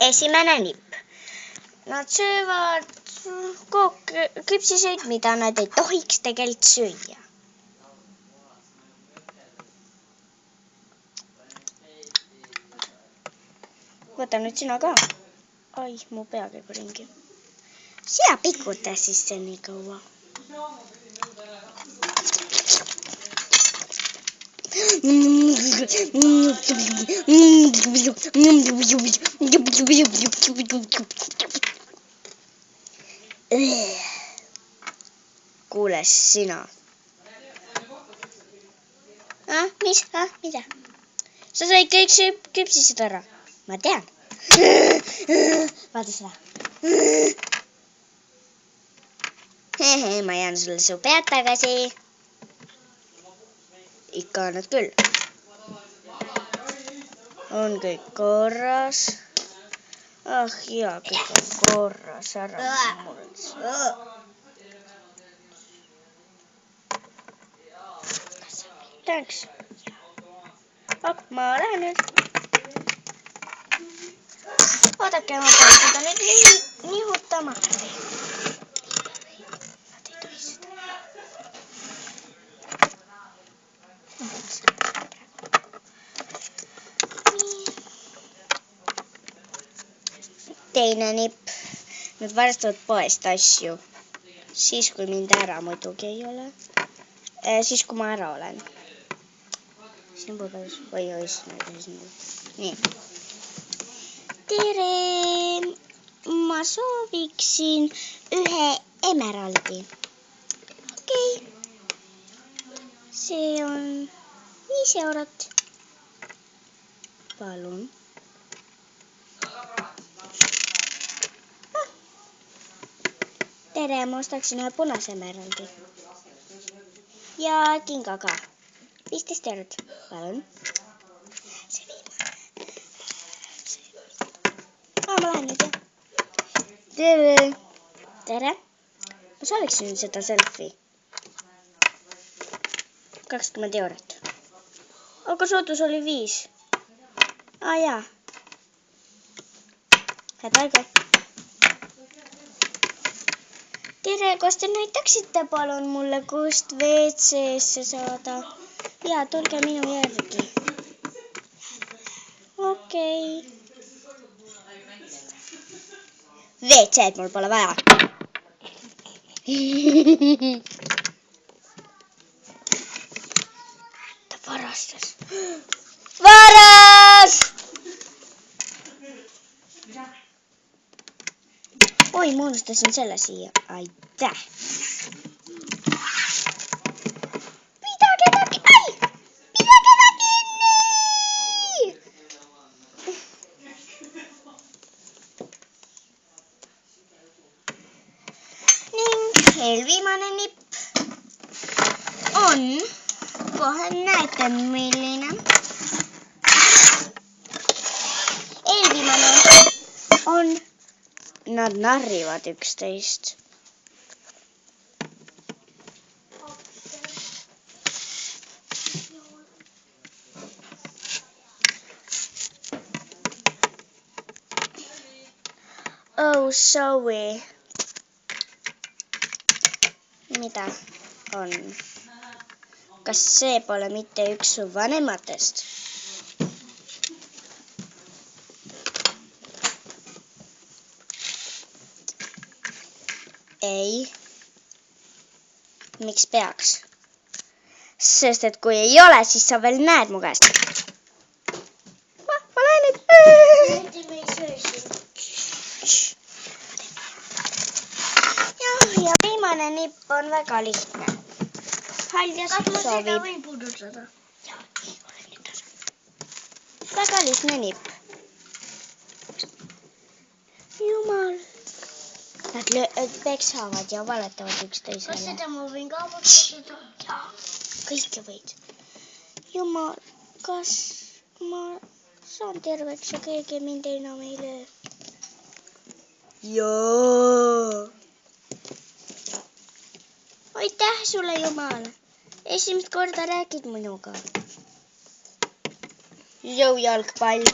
Esimene nipp. Nad söövad küpsiseid, mida nad ei tohiks tegelikult süüa. Võta nüüd sina ka. Ai, mu pea käib ringi. Sina pikuta siis see nii kaua. Kuule sina. Mis? Mida? Sa said kõik küpsised ära. Ma tean. Vaata seda. Ma jään sulle su pead tagasi. Ikka annad küll. On kõik korras. Ah jaa, kõik on korras. Ära muretse. Thanks. Ma lähen nüüd. Oodake, ma pean seda nüüd nihutama. Nad ei tohi seda. Teine nipp. Nad varastavad poest asju. Siis, kui mind ära muidugi ei ole. Siis, kui ma ära olen. Siin põbes. Või nii. Tere! Ma sooviksin ühe emeraldi. Okei. See on 5 eurot. Palun. Tere, ma ostaksin ühe punase emeraldi. Ja kinga ka. 15 eurot. Palun. See viimane. Ma lähen nüüd jah. Tere. Tere. Ma sooviksin seda selfie. 20 eurot. Aga soodus oli 5. Jaa. Head aega. Tere, kas te näitaksite palun mulle, kust WC-sse saada? Jaa, tulge minu järgi. Okei. WC-d mul pole vaja. Ta varastas. Varas! Oi, ma unustasin selle siia. Aitäh! Pidage ta kinni! Ning eelviimane nipp on, kohe näete milline. Eelviimane on, nad narrivad üksteist. Oh, sorry. Mida on? Kas see pole mitte üks su vanematest? Ei. Miks peaks? Sest et kui ei ole, siis sa veel näed mu käest. Ma lähen nüüd. Ja viimane nipp on väga lihtne. Haljas soovib. Väga lihtne nipp. Jumal. Nad peksavad ja valetavad üksteisele. Kas seda ma võin ka vastutada? Jaa, kõike võid. Jumal, kas ma saan terveks ja keegi mind enam ei löö? Jaa. Aitäh sulle, Jumal. Esimest korda räägid minuga. Jõujalgpall.